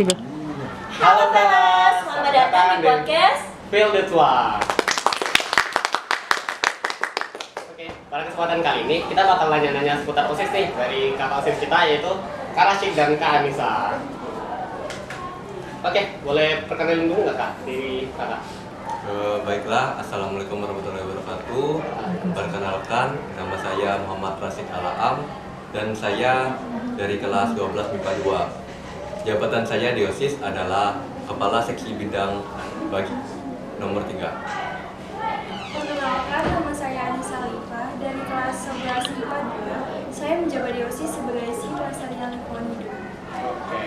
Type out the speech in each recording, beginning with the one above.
3. Halo Telas, selamat datang di podcast Feel the Tua. Oke, pada kesempatan kali ini kita bakal nanya-nanya seputar OSIS nih dari kakak OSIS kita yaitu Kak Rashid dan Kak Anissa. Oke, boleh perkenalin dulu nggak Kak diri kakak? Baiklah, Assalamualaikum warahmatullahi wabarakatuh. Perkenalkan, nama saya Muhammad Rashid Alaam dan saya dari kelas 12 MIPA 2. Jabatan saya di OSIS adalah Kepala Seksi Bidang Bagi nomor 3. Perkenalkan, nama saya Anissa Alifa dari kelas 11 MIPA 2. Saya menjabat di OSIS sebagai si Pelestarian Lingkungan Hidup. Oke.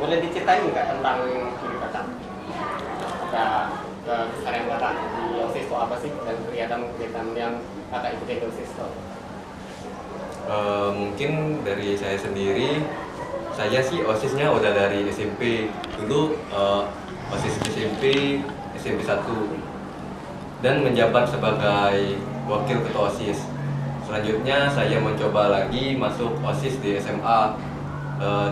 Boleh diceritain nggak tentang diri kakak? Keseharian kakak di OSIS itu apa sih dan kegiatan yang kakak ikutin di OSIS itu? Mungkin dari saya sendiri, saya sih OSISnya udah dari SMP. Dulu OSIS SMP 1 dan menjabat sebagai wakil ketua OSIS. Selanjutnya saya mencoba lagi masuk OSIS di SMA.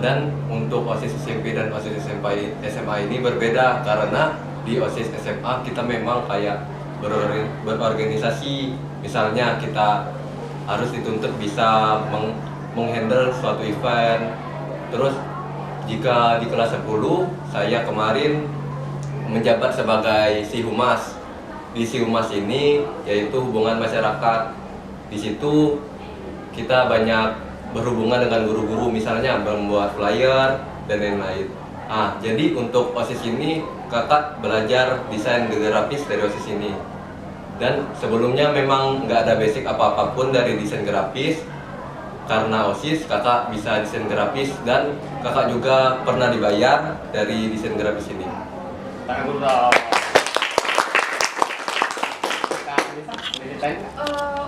Dan untuk OSIS SMP dan OSIS SMA ini berbeda karena di OSIS SMA kita memang kayak berorganisasi. Misalnya kita harus dituntut bisa menghandle suatu event. Terus jika di kelas 10 saya kemarin menjabat sebagai si humas. Di si humas ini yaitu hubungan masyarakat. Di situ kita banyak berhubungan dengan guru-guru, misalnya membuat flyer dan lain-lain. Jadi untuk OSIS ini kakak belajar desain grafis dari OSIS ini. Dan sebelumnya memang nggak ada basic apa-apapun dari desain grafis. Karena OSIS kakak bisa desain grafis dan kakak juga pernah dibayar dari desain grafis ini. Tangan dulu dong. Kak Anissa, boleh diceritain nggak?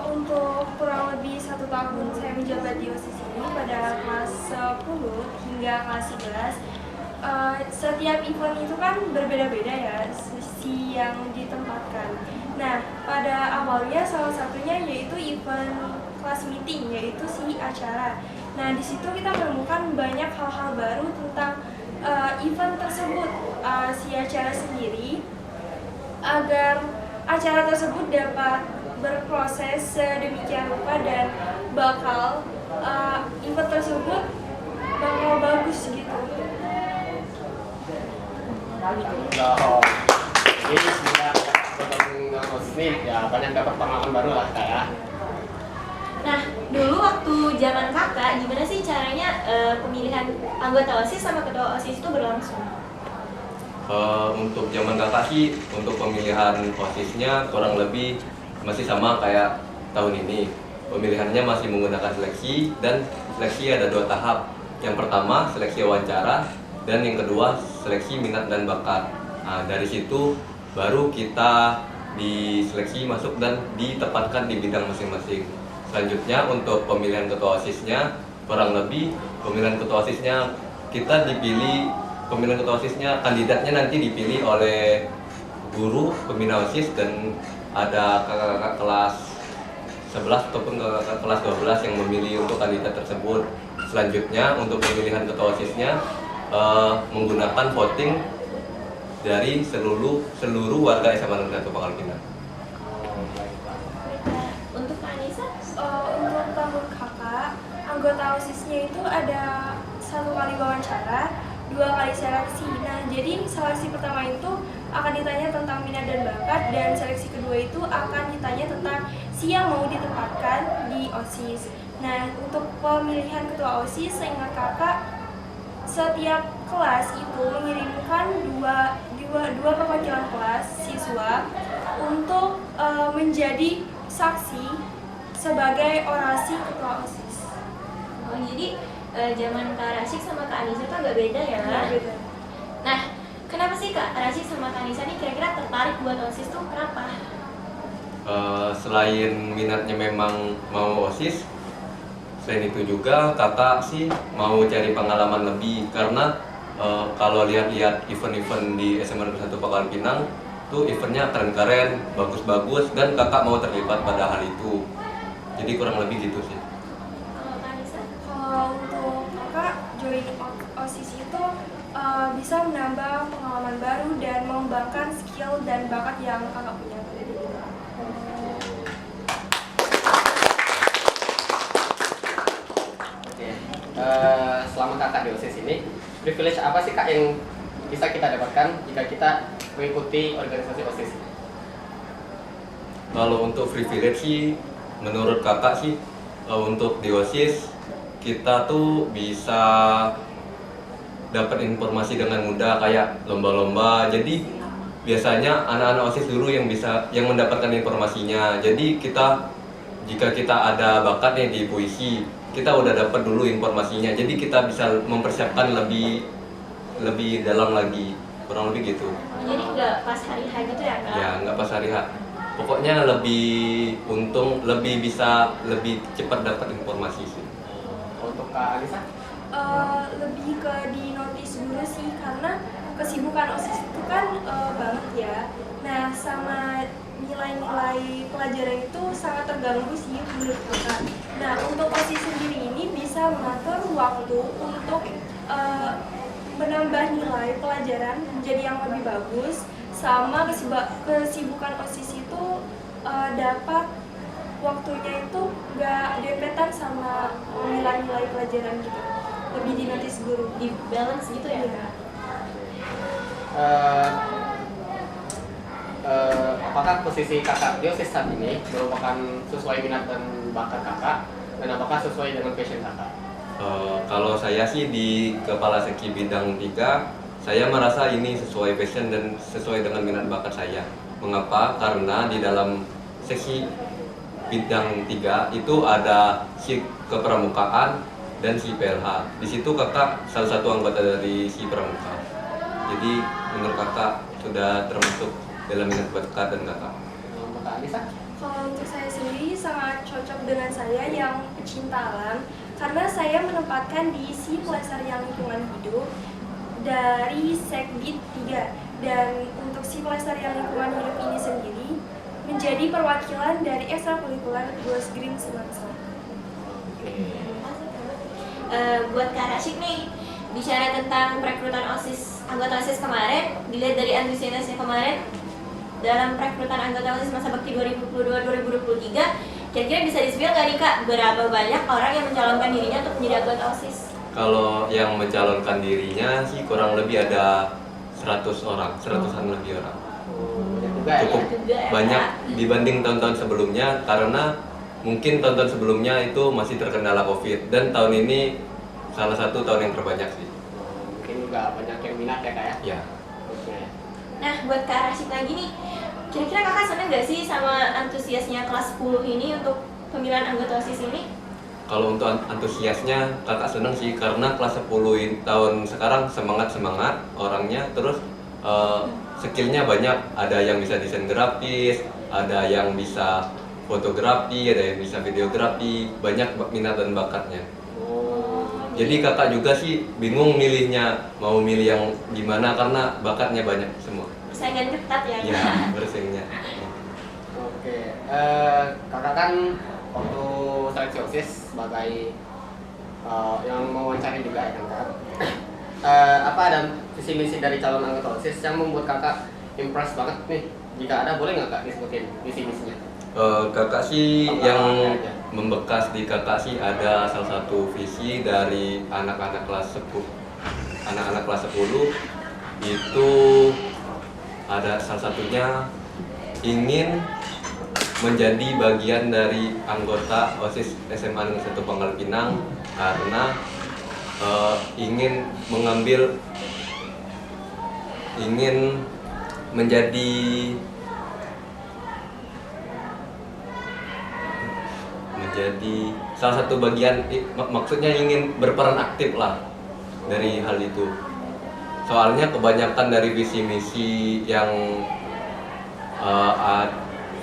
Untuk kurang lebih 1 tahun saya menjabat di OSIS ini pada kelas 10 hingga kelas 11. Setiap event itu kan berbeda-beda ya, sesi yang ditempatkan. Nah, pada awalnya salah satunya yaitu event kelas meeting, yaitu si acara. Nah, di situ kita menemukan banyak hal-hal baru tentang event tersebut, si acara sendiri, agar acara tersebut dapat berproses sedemikian rupa dan bakal event tersebut bakal bagus gitu. Jadi semenjak bergabung dengan OSIS nih, ya banyak dapat pengalaman baru lah Kak ya. Nah, dulu waktu zaman kakak, gimana sih caranya pemilihan anggota OSIS sama ketua OSIS itu berlangsung? Untuk zaman kakak sih, untuk pemilihan OSISnya kurang lebih masih sama kayak tahun ini. Pemilihannya masih menggunakan seleksi, dan seleksi ada 2 tahap. Yang pertama seleksi wawancara, dan yang kedua seleksi minat dan bakat. Dari situ baru kita diseleksi masuk dan ditempatkan di bidang masing-masing. Selanjutnya untuk pemilihan ketua OSISnya, kurang lebih pemilihan ketua OSISnya kita dipilih, pemilihan ketua OSISnya kandidatnya nanti dipilih oleh guru pembina OSIS dan ada kakak-kakak kelas 11 ataupun kakak kelas 12 yang memilih untuk kandidat tersebut. Selanjutnya untuk pemilihan ketua OSISnya menggunakan voting dari seluruh warga SMA Negeri 1 Pangkal Pinang. Untuk Kak Anissa? Untuk tahun kakak, anggota OSISnya itu ada 1 kali wawancara, 2 kali seleksi. Nah, jadi seleksi pertama itu akan ditanya tentang minat dan bakat, dan seleksi kedua itu akan ditanya tentang si yang mau ditempatkan di OSIS. Nah, untuk pemilihan ketua OSIS, seingat kakak, setiap kelas itu mengirimkan dua perwakilan kelas siswa untuk menjadi saksi sebagai orasi ketua OSIS. Oh, jadi zaman Kak Rashid sama Kak Anissa tuh agak beda ya? Beda. Nah, kenapa sih Kak Rashid sama Kak Anissa nih kira-kira tertarik buat OSIS tuh kenapa? Selain minatnya memang mau OSIS, selain itu juga kakak sih mau cari pengalaman lebih karena kalau lihat-lihat event-event di SMA Negeri 1 Pangkal Pinang tuh eventnya keren-keren, bagus-bagus, dan kakak mau terlibat pada hal itu. Jadi kurang lebih gitu sih. Kalau Kak Anissa? Kalau untuk kakak join OSIS itu bisa menambah pengalaman baru dan mengembangkan skill dan bakat yang kakak punya. Oke. Selama kakak di OSIS ini, privilege apa sih kak yang bisa kita dapatkan jika kita mengikuti organisasi OSIS? Kalau untuk privilege sih, menurut kakak sih, untuk di OSIS kita tuh bisa dapat informasi dengan mudah kayak lomba-lomba. Jadi biasanya anak-anak OSIS dulu yang mendapatkan informasinya. Jadi jika kita ada bakat nih di puisi, kita udah dapat dulu informasinya. Jadi kita bisa mempersiapkan lebih dalam lagi, kurang lebih gitu. Jadi nggak pas hari H gitu ya kak? Ya, nggak pas hari H. Pokoknya lebih cepat dapat informasi sih. Untuk kak Anissa? Lebih ke di notice dulu sih, karena kesibukan OSIS itu kan banget ya. Nah, sama nilai-nilai pelajaran itu sangat terganggu sih menurut kakak. Nah, untuk OSIS sendiri ini bisa mengatur waktu untuk menambah nilai pelajaran menjadi yang lebih bagus, sama kesibukan OSIS itu dapat waktunya itu nggak dempetan sama nilai-nilai pelajaran gitu, lebih dinotis guru, Di balance gitu ya? Iya. Apakah posisi kakak di OSIS saat ini merupakan sesuai minat dan bakat kakak, dan apakah sesuai dengan passion kakak? Kalau saya sih di Kepala Seksi Bidang 3, saya merasa ini sesuai passion dan sesuai dengan minat bakat saya. Mengapa? Karena di dalam seksi bidang 3 itu ada si kepramukaan dan si PLH. Di situ kakak salah satu anggota dari si pramuka. Jadi menurut kakak sudah termasuk dalam minat bakat dan kakak. Untuk kak Anissa? Kalau untuk saya sendiri sangat cocok dengan saya yang pecinta alam, karena saya menempatkan di si pelestarian lingkungan hidup dari Sekbid 3, dan untuk si pelestarian lingkungan hidup ini sendiri menjadi perwakilan dari ekstrakurikuler Goes Green Semangsa. Buat Kak Rashid nih, bicara tentang perekrutan OSIS, anggota OSIS kemarin, dilihat dari antusiasnya kemarin dalam perekrutan anggota OSIS masa bakti 2022-2023, kira-kira bisa di-spill nggak nih Kak, berapa banyak orang yang mencalonkan dirinya untuk menjadi anggota OSIS? Kalau yang mencalonkan dirinya sih kurang lebih ada 100 orang, 100-an lebih orang. Banyak juga ya? Cukup juga ya, banyak Kak. dibanding tahun-tahun sebelumnya, karena mungkin tahun-tahun sebelumnya itu masih terkendala COVID, dan tahun ini salah satu tahun yang terbanyak sih. Mungkin juga banyak yang minat ya kak ya? Ya. Oke. Nah, buat Kak Rashid lagi nih, kira-kira kakak seneng nggak sih sama antusiasnya kelas 10 ini untuk pemilihan anggota OSIS ini? Kalau untuk antusiasnya kakak seneng sih, karena kelas 10 tahun sekarang semangat orangnya, terus skillnya banyak, ada yang bisa desain grafis, ada yang bisa fotografi, ada yang bisa videografi, banyak minat dan bakatnya. Jadi kakak juga sih bingung milihnya, mau milih yang gimana karena bakatnya banyak semua. Persaingan ketat ya? Ya, bersaingnya. Oke. Kakak kan waktu seleksi OSIS sebagai yang mewawancari juga ya kan kak? Apa ada visi misi dari calon anggota OSIS yang membuat kakak impress banget nih? Jika ada, boleh nggak kak disebutin visi misinya? Kakak sih yang aja. membekas di kakak sih ada salah satu visi dari anak-anak kelas 10. Anak-anak kelas 10 itu ada salah satunya ingin menjadi bagian dari anggota OSIS SMA Negeri 1 Pangkal Pinang, karena ingin menjadi salah satu bagian, maksudnya ingin berperan aktif lah dari hal itu. Soalnya kebanyakan dari visi misi yang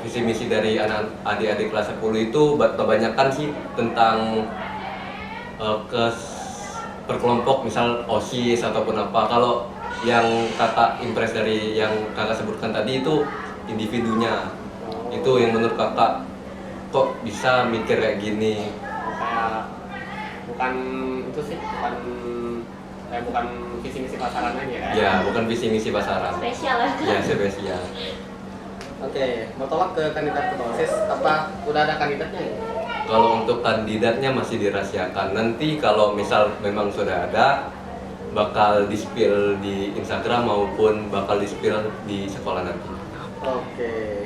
visi misi dari adik-adik kelas 10 itu kebanyakan sih tentang berkelompok, misal OSIS ataupun apa. Kalau yang kakak impress dari yang kakak sebutkan tadi itu individunya, itu yang menurut kakak kok bisa mikir kayak gini. Kayak bukan itu sih, bukan Kayak bukan visi misi pasaran aja kan? Ya, bukan visi misi pasaran. Spesial lah. Ya, spesial. Oke, mau tolak ke kandidat ketua OSIS, apa udah ada kandidatnya ya? Kalau untuk kandidatnya masih dirahasiakan. Nanti kalau misal memang sudah ada, bakal di-spill di Instagram maupun bakal di-spill di sekolah nanti. Oke,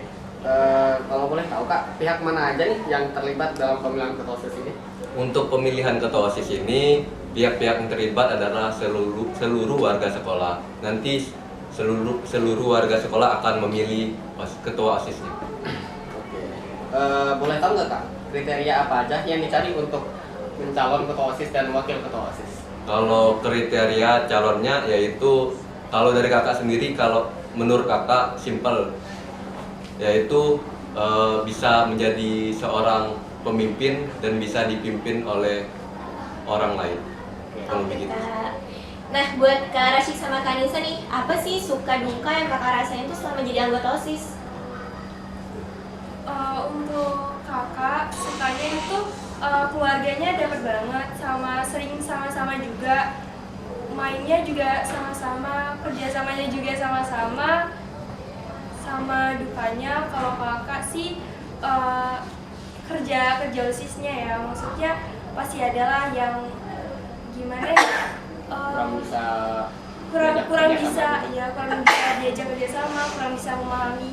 kalau boleh tahu Kak, pihak mana aja nih yang terlibat dalam pemilihan ketua OSIS ini? Untuk pemilihan ketua OSIS ini, pihak-pihak yang terlibat adalah seluruh warga sekolah. Nanti seluruh warga sekolah akan memilih ketua OSISnya. Oke, boleh tahu nggak Kak, kriteria apa aja yang dicari untuk mencalon ketua OSIS dan wakil ketua OSIS? Kalau kriteria calonnya yaitu, kalau dari kakak sendiri, kalau menurut kakak simpel, yaitu bisa menjadi seorang pemimpin dan bisa dipimpin oleh orang lain. Kalau Oke, begitu. Kak. Nah, buat Kak Rasyik sama Kak Anissa nih, apa sih suka duka yang kakak rasain tuh selama jadi anggota OSIS? Untuk kakak sukanya itu keluarganya dapat banget, sering sama-sama juga, mainnya juga sama-sama, kerjasamanya juga sama-sama. Sama dukanya kalau kakak sih kerja OSISnya ya, maksudnya pasti adalah yang gimana ya, Kurang bisa kurang diajak bisa kerja sama. ya, kurang bisa diajak kerja sama, kurang bisa memahami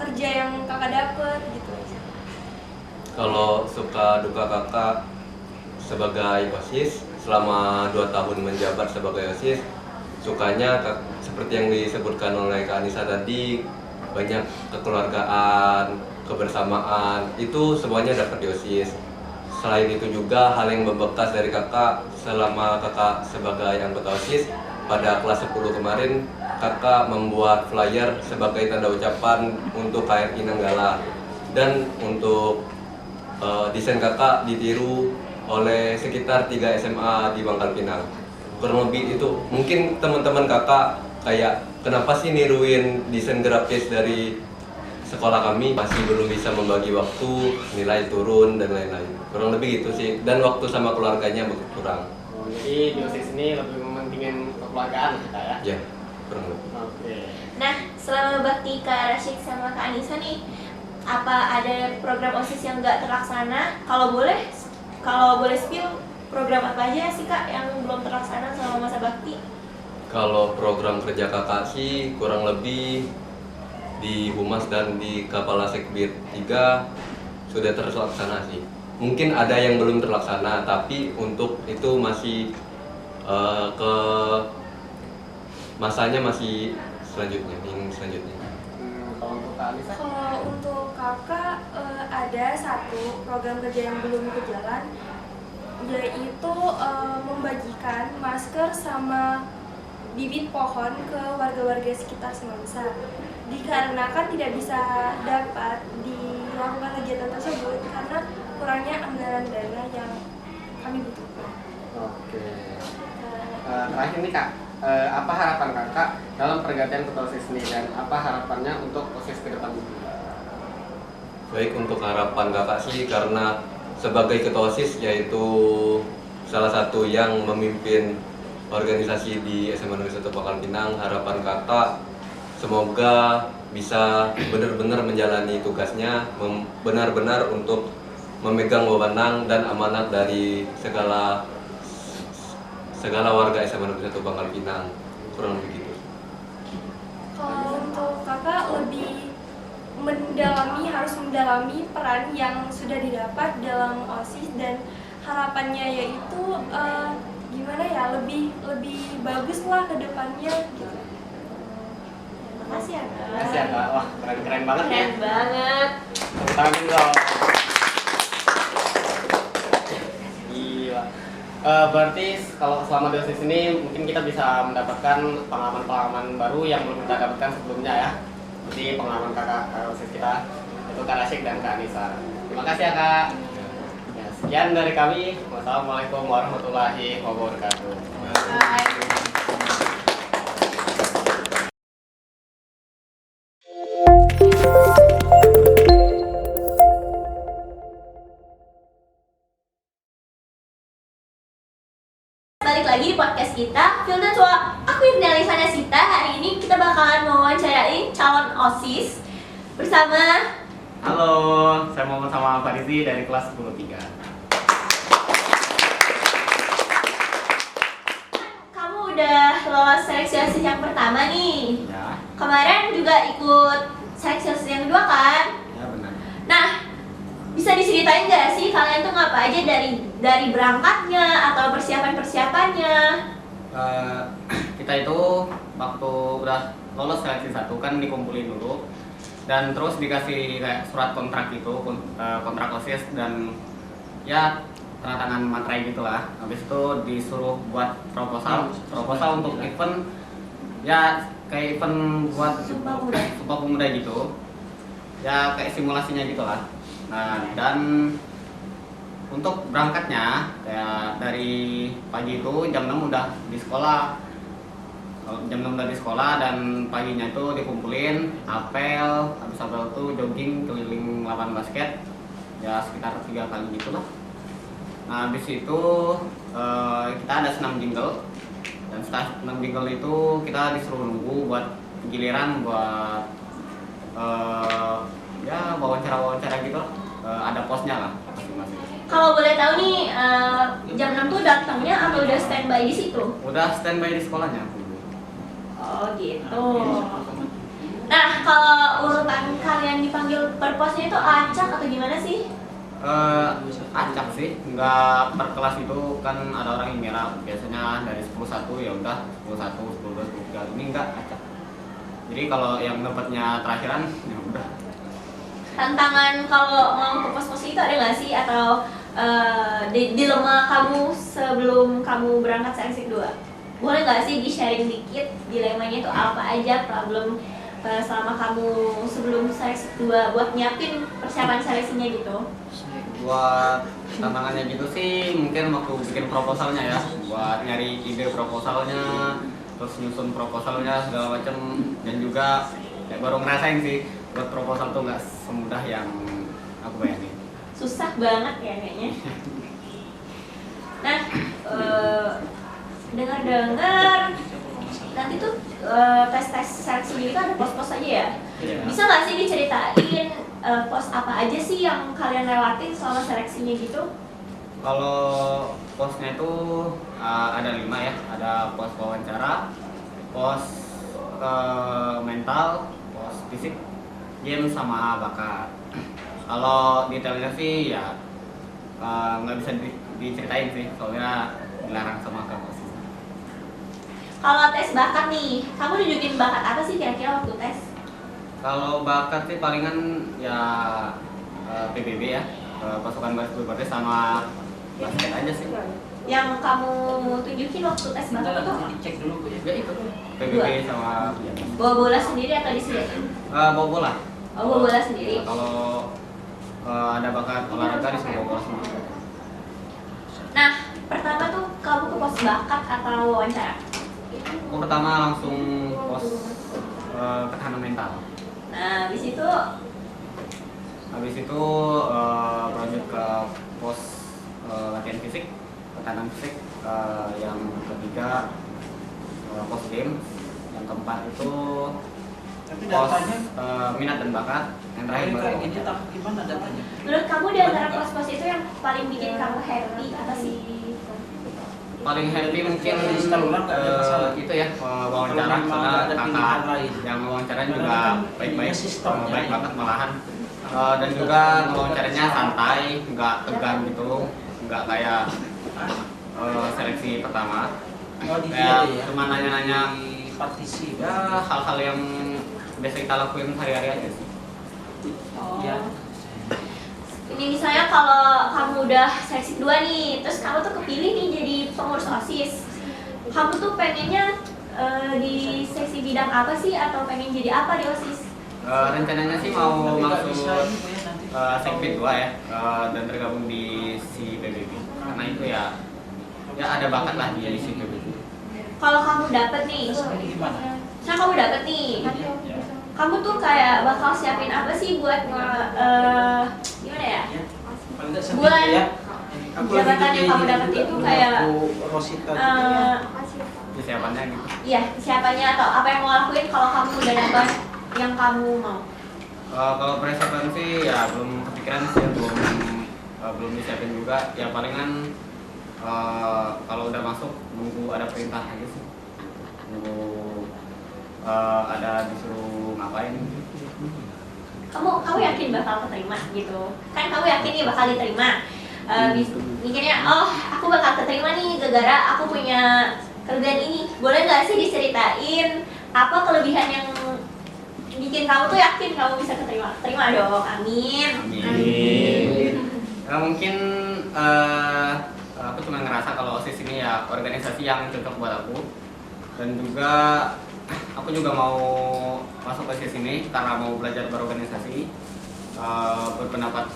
kerja yang kakak dapet gitu. Kalau suka duka kakak sebagai OSIS, selama 2 tahun menjabat sebagai OSIS, sukanya seperti yang disebutkan oleh Kak Anissa tadi, banyak kekeluargaan, kebersamaan, itu semuanya dapat di OSIS. Selain itu juga hal yang membekas dari kakak selama kakak sebagai anggota OSIS, pada kelas 10 kemarin kakak membuat flyer sebagai tanda ucapan untuk KRI Nanggala, dan untuk desain kakak ditiru oleh sekitar 3 SMA di Pangkal Pinang. Kurang lebih itu, mungkin teman-teman kakak kayak kenapa sih niruin desain grafis dari sekolah kami, masih belum bisa membagi waktu, nilai turun dan lain-lain. Kurang lebih gitu sih, dan waktu sama keluarganya berkurang. Jadi di OSIS ini lebih mementingin kekeluargaan kita ya? Ya, kurang lebih. Oke. Nah, selama bakti Kak Rasyik sama Kak Anissa nih, apa ada program OSIS yang nggak terlaksana? Kalau boleh spill, program apa aja sih Kak yang belum terlaksana selama masa bakti? Kalau program kerja kakak sih kurang lebih di Humas dan di Kepala Sekbid 3 sudah terlaksana sih. Mungkin ada yang belum terlaksana, tapi untuk itu masih ke masanya masih selanjutnya, yang selanjutnya. Kalau untuk Kak Anissa? Kalau untuk kakak ada satu program kerja yang belum berjalan, yaitu membagikan masker sama bibit pohon ke warga-warga sekitar Semangsa. Dikarenakan tidak bisa dapat dilakukan kegiatan tersebut karena kurangnya anggaran dana yang kami butuhkan. Oke. Terakhir nih Kak, apa harapan kakak dalam pergantian ketua OSIS ini dan apa harapannya untuk OSIS ke depan? Baik, untuk harapan kakak sih, karena sebagai ketua OSIS yaitu salah satu yang memimpin organisasi di SMA Negeri 1 Pangkal Pinang, harapan kakak semoga bisa benar-benar menjalani tugasnya, benar-benar untuk memegang wewenang dan amanat dari segala warga SMA Negeri 1 Pangkal Pinang. Kurang begitu. Kalau untuk kakak lebih harus mendalami peran yang sudah didapat dalam OSIS, dan harapannya yaitu gimana ya, lebih bagus lah ke depannya gitu. Makasih ya Kak. Makasih ya Kak, wah keren banget ya. Keren banget. Tepuk tangan dong. Gila. Berarti kalau selama di OSIS ini mungkin kita bisa mendapatkan pengalaman-pengalaman baru yang belum kita dapatkan sebelumnya ya. Seperti pengalaman kakak OSIS kita, itu Kak Rasyik dan Kak Anissa. Terima kasih ya Kak. Ya, sekian dari kami. Wassalamualaikum warahmatullahi wabarakatuh. Bye. Balik lagi di podcast kita Feel the Talk. Aku Irna Lisana Sita. Hari ini kita bakalan mewawancarain calon OSIS bersama. Halo, saya Muhammad sama Farizi dari kelas 10-3. Kamu udah lolos seleksi OSIS yang pertama nih. Ya, Kemarin juga ikut seleksi OSIS yang kedua kan? ya benar. Nah, bisa diceritain nggak sih kalian tuh ngapa aja dari berangkatnya atau persiapannya? Kita itu waktu udah lolos seleksi 1 kan dikumpulin dulu dan terus dikasih kayak surat kontrak gitu, kontrak OSIS dan ya tanda tangan materai gitulah. Habis itu disuruh buat proposal untuk event ya kayak event buat Sumpah Pemuda gitu. Ya kayak simulasinya gitulah. Nah, dan untuk berangkatnya kayak dari pagi itu jam 6 udah di sekolah. Jam 6 udah di sekolah dan paginya itu dikumpulin apel, habis apel itu jogging keliling lapangan basket ya sekitar 3 kali gitu lah. Nah, habis itu kita ada senam jingle dan setelah senam jingle itu kita disuruh nunggu buat giliran buat ya wawancara gitu lah. Ada posnya lah masing-masing. Kalau boleh tahu nih, jam 6 tuh datangnya atau udah standby di situ? Udah standby di sekolahnya. Oh gitu. Nah, kalau urutan kalian dipanggil per posnya itu acak atau gimana sih? Acak sih, nggak per kelas itu kan ada orang yang merah. Biasanya dari 10-1 ya udah 10-1, 10-2, 10-3. Ini enggak acak. Jadi kalau yang dapatnya terakhiran ya udah. Tantangan kalau mau ke pos-pos itu ada nggak sih atau dilema kamu sebelum kamu berangkat seleksi kedua? Boleh nggak sih di-sharing dikit dilemanya itu apa aja problem selama kamu sebelum seleksi kedua buat nyiapin persiapan seleksinya gitu? Buat tantangannya gitu sih mungkin waktu bikin proposalnya ya, buat nyari ide proposalnya, terus nyusun proposalnya segala macam, dan juga ya baru ngerasain sih buat proposal tuh nggak semudah yang aku bayangin. Susah banget ya kayaknya. Nah, dengar-dengar nanti tuh tes seleksi itu ada pos-pos aja ya. Iya. Bisa nggak sih diceritain pos apa aja sih yang kalian lewatin selama seleksinya gitu? Kalau posnya itu ada 5 ya, ada pos wawancara, pos mental, pos fisik, game sama bakat. Kalau detailnya sih ya nggak bisa diceritain sih, soalnya dilarang sama kampus. Kalau tes bakat nih, kamu nunjukin bakat apa sih kira-kira waktu tes? Kalau bakat sih palingan ya PBB ya, pasukan basket sama basket aja sih. Yang kamu tunjukin waktu tes bakat itu Dicek dulu Bu ya. Ya itu PBB sama bawa bola sendiri atau disediain? bawa bola. Oh, bawa bola sendiri. Kalau ada bakat olahraga di bawa bola semua. Nah, pertama tuh kamu ke pos bakat atau wawancara? Aku pertama langsung pos ketahanan mental. Nah, habis itu Habis itu lanjut ke pos latihan fisik, ketahanan fisik. Yang ketiga pos game. Yang keempat itu Tapi pos datanya minat dan bakat. Yang terakhir kayak baru gini wawancara. tapi gimana datanya? menurut kamu di antara pos-pos itu yang paling bikin kamu happy apa sih? Paling happy mungkin Saluran nggak ada masalah. itu ya wawancara, Kalau memang soalnya nggak ada pilihan kakak lain. yang wawancara Karena juga kan baik-baik, punya sistemnya baik ini. banget malahan. Dan juga wawancaranya santai, nggak tegang gitu, nggak kayak seleksi pertama. Oh di Kayak dia ya. cuma nanya-nanya Di partisi ya hal-hal yang biasa kita lakuin sehari-hari aja sih. Oh. Ya. Ini misalnya kalau kamu udah seleksi kedua nih, terus kamu tuh kepilih nih jadi pengurus OSIS. Kamu tuh pengennya di seksi bidang apa sih atau pengen jadi apa di OSIS? Rencananya sih mau Tapi nggak masuk bisa ini Bu ya nanti. Sekbid 2 ya, dan tergabung di si PBB. Karena itu ya ada bakat lah di si PBB. Kalau kamu dapet nih, Terus ini gimana? nah kamu dapet nih, Ya. kamu tuh kayak bakal siapin apa sih buat gimana ya? Paling nggak sedikit Buat ya. jabatan yang kamu dapat itu kayak Rosita Persiapannya gitu. iya siapanya atau apa yang mau lakuin kalau kamu udah dapat yang kamu mau. Kalau persiapan sih ya belum kepikiran sih, belum disiapin juga. Ya palingan kalau udah masuk nunggu ada perintah aja sih. Nunggu ada disuruh ngapain. Kamu yakin bakal keterima gitu? Kan kamu yakin nih bakal diterima. Mikirnya oh aku bakal keterima nih gara-gara aku punya kelebihan ini. Boleh nggak sih diceritain apa kelebihan yang bikin kamu tuh yakin kamu bisa keterima? Terima dong, amin. Amin. Ya, mungkin aku cuma ngerasa kalau OSIS ini ya organisasi yang cocok buat aku, dan juga aku juga mau masuk OSIS ini karena mau belajar berorganisasi, berpendapat,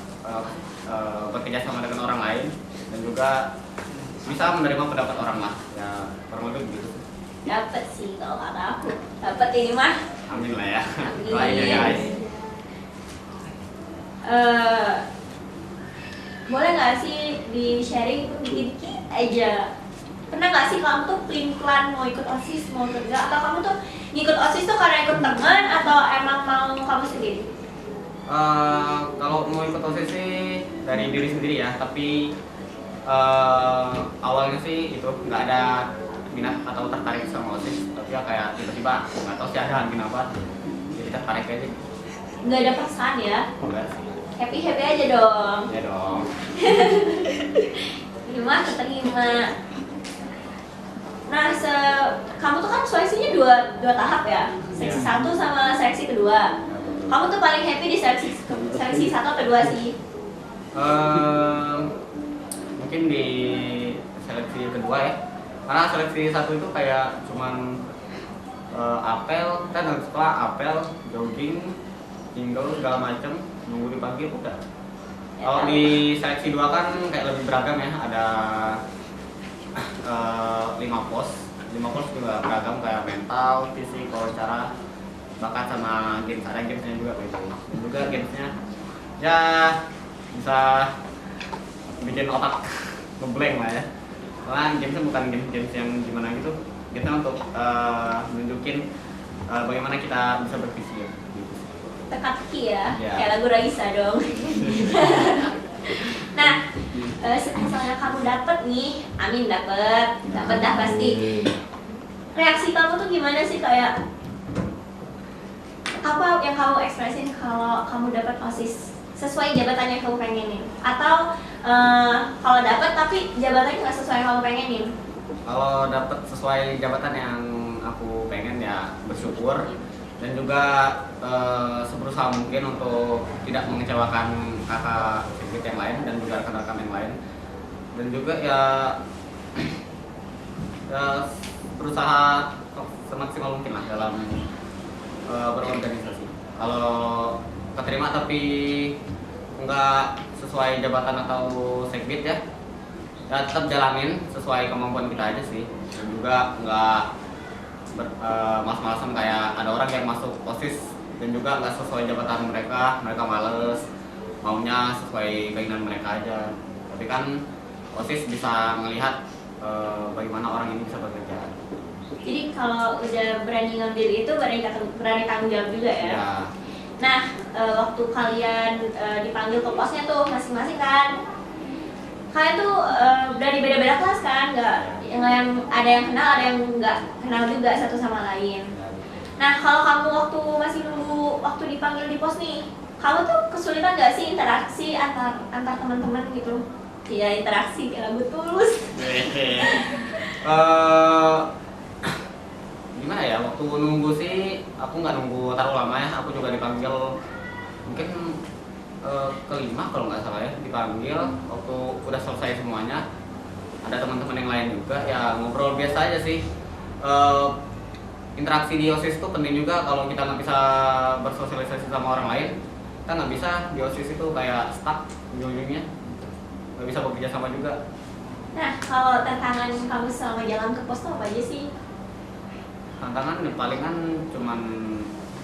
bekerja sama dengan orang lain, dan juga bisa menerima pendapat orang lah. Ya kurang lebih begitu. Dapat sih kalau kata aku. Dapat ini mah. Amin lah ya. Amin. Doain ya guys. Boleh nggak sih di sharing dikit-dikit aja? Pernah nggak sih kamu tuh plan mau ikut OSIS, mau kerja, atau kamu tuh ngikut OSIS tuh karena ikut teman atau emang mau kamu sendiri? Kalau mau ikut OSIS sih dari diri sendiri ya, tapi awalnya sih itu nggak ada minat atau tertarik sama OSIS, tapi ya kayak tiba-tiba nggak tahu sih ada angin apa, jadi tertarik aja. Nggak ada paksaan ya? Enggak sih. Happy aja dong. Ya dong. Terima, keterima. Nah, kamu tuh kan seleksinya dua tahap ya, seleksi Iya. 1 sama seleksi kedua. Kamu tuh paling happy di seleksi 1 atau 2 sih? Mungkin di seleksi kedua ya, karena seleksi 1 itu kayak cuman apel, kan harus sekolah apel, jogging, tinggal segala macem, nunggu dipanggil udah. Ya, Kalau kan? di seleksi 2 kan kayak lebih beragam ya, ada 5 pos juga beragam kayak mental, fisik, wawancara, bahkan sama games, ada gamesnya juga gitu. Dan juga gamesnya ya bisa bikin otak ngeblank lah ya. Soalnya gamesnya bukan games yang gimana gitu, gamesnya untuk nunjukin bagaimana kita bisa berpikir gitu. Teka-teki ya, Ya. kayak lagu Raisa dong. Nah, misalnya kamu dapet nih, amin dapet dah pasti. Reaksi kamu tuh gimana sih, kayak apa yang kamu ekspresin kalau kamu dapat OSIS sesuai jabatan yang kamu pengenin? Atau kalau dapat tapi jabatannya nggak sesuai yang kamu pengenin? Kalau dapat sesuai jabatan yang aku pengen ya bersyukur, dan juga seberusaha mungkin untuk tidak mengecewakan kakak sedikit yang lain dan juga rekan-rekan yang lain, dan juga ya berusaha semaksimal mungkin lah dalam berorganisasi. Kalau keterima tapi nggak sesuai jabatan atau sekbid ya tetap jalanin sesuai kemampuan kita aja sih, dan juga nggak malas-malasan kayak ada orang yang masuk OSIS dan juga nggak sesuai jabatan mereka males, maunya sesuai keinginan mereka aja. Tapi kan OSIS bisa melihat bagaimana orang ini bisa bekerja. Jadi kalau udah berani ngambil itu berani tanggung jawab juga ya? Ya, Nah, waktu kalian dipanggil ke posnya tuh masing-masing kan, kalian tuh dari beda-beda kelas kan, yang ada yang kenal, ada yang nggak kenal juga satu sama lain. Nah, kalau kamu waktu masih nunggu waktu dipanggil di pos nih, kamu tuh kesulitan nggak sih interaksi antar teman-teman gitu? Ya interaksi kayak lagu Tulus. Gimana ya, waktu nunggu sih aku nggak nunggu terlalu lama ya, aku juga dipanggil mungkin kelima kalau nggak salah ya, dipanggil waktu udah selesai semuanya. Ada teman-teman yang lain juga ya, ngobrol biasa aja sih. Interaksi di OSIS itu penting juga. Kalau kita nggak bisa bersosialisasi sama orang lain, kita nggak bisa di OSIS itu kayak stuck ujung-ujungnya, nggak bisa bekerja sama juga. Nah, kalau tantangan kamu selama jalan ke pos tuh apa aja sih? Tantangan palingan cuman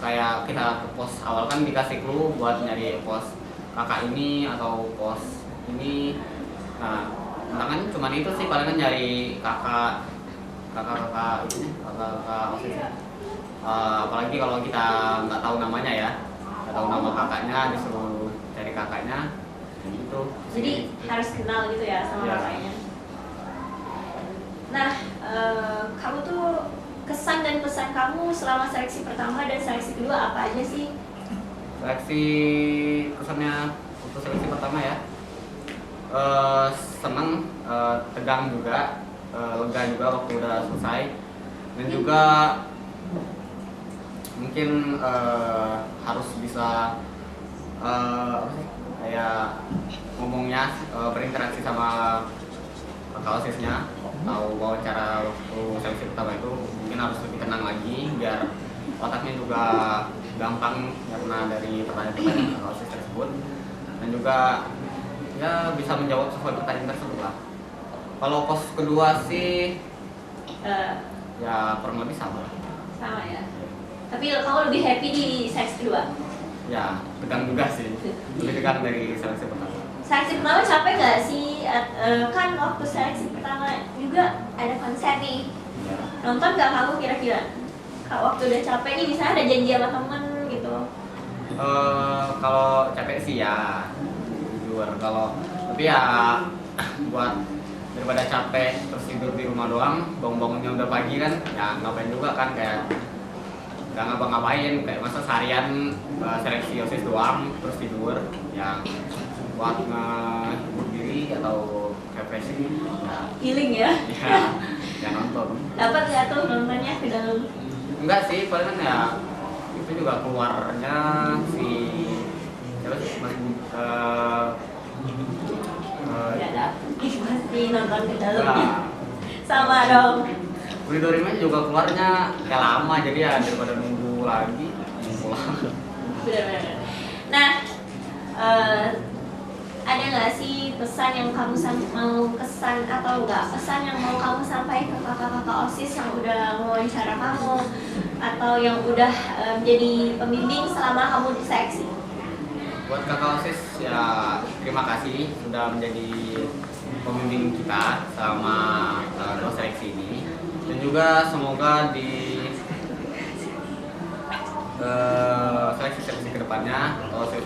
kayak kita ke pos awal kan dikasih clue buat nyari pos kakak ini atau pos ini. Nah, tantangannya cuma itu sih, palingan nyari kakak OSIS. Apalagi kalau kita nggak tahu namanya ya, nggak tahu nama kakaknya, disuruh cari kakaknya gitu. Jadi harus kenal gitu ya sama Ya. kakaknya. Nah, kamu tuh kesan dan pesan kamu selama seleksi pertama dan seleksi kedua apa aja sih? Seleksi kesannya untuk seleksi pertama ya, seneng, tegang juga, lega juga waktu udah selesai, dan juga mungkin harus bisa apa sih, kayak ngomongnya, berinteraksi sama kakak OSISnya, atau wawancara waktu seleksi pertama itu mungkin harus lebih tenang lagi biar otaknya juga gampang karena dari pertanyaan-pertanyaan kakak OSIS tersebut, dan juga ya bisa menjawab sesuai pertanyaan tersebut lah. Kalau pos kedua sih Eh, ya kurang lebih sama. sama ya. Tapi kamu lebih happy di seleksi kedua. Ya tegang juga sih, lebih tegang dari seleksi pertama. Seleksi pertama capek nggak sih? Kan waktu seleksi pertama juga ada konser nih. Ya. Nonton nggak kamu kira-kira? Kalau waktu udah capek nih, misalnya ada janji sama temen gitu. Kalau capek sih ya jujur, tapi ya buat daripada capek terus tidur di rumah doang, bangun-bangunnya udah pagi kan, ya ngapain juga kan, kayak nggak ngapa-ngapain, kayak masa seharian seleksi OSIS doang terus tidur, ya buat ngehibur diri atau refreshing ya, Healing ya. ya nonton. Dapat nggak tuh nontonnya ke dalam? Enggak sih, palingan ya itu juga keluarnya si siapa sih, Mas Nggak dapat. Pasti nonton ke dalam. nah, Sama dong. Budi Dorime juga keluarnya kayak lama, jadi ya daripada nunggu lagi pulang. Benar-benar. Nah, ada nggak sih pesan yang kamu mau kesan atau nggak pesan yang mau kamu sampaikan ke kakak-kakak OSIS yang udah mewawancara kamu atau yang udah jadi pembimbing selama kamu di seleksi? Buat kakak OSIS ya terima kasih sudah menjadi pembimbing kita selama dua seleksi ini, dan juga semoga di seleksi-seleksi kedepannya atau OSIS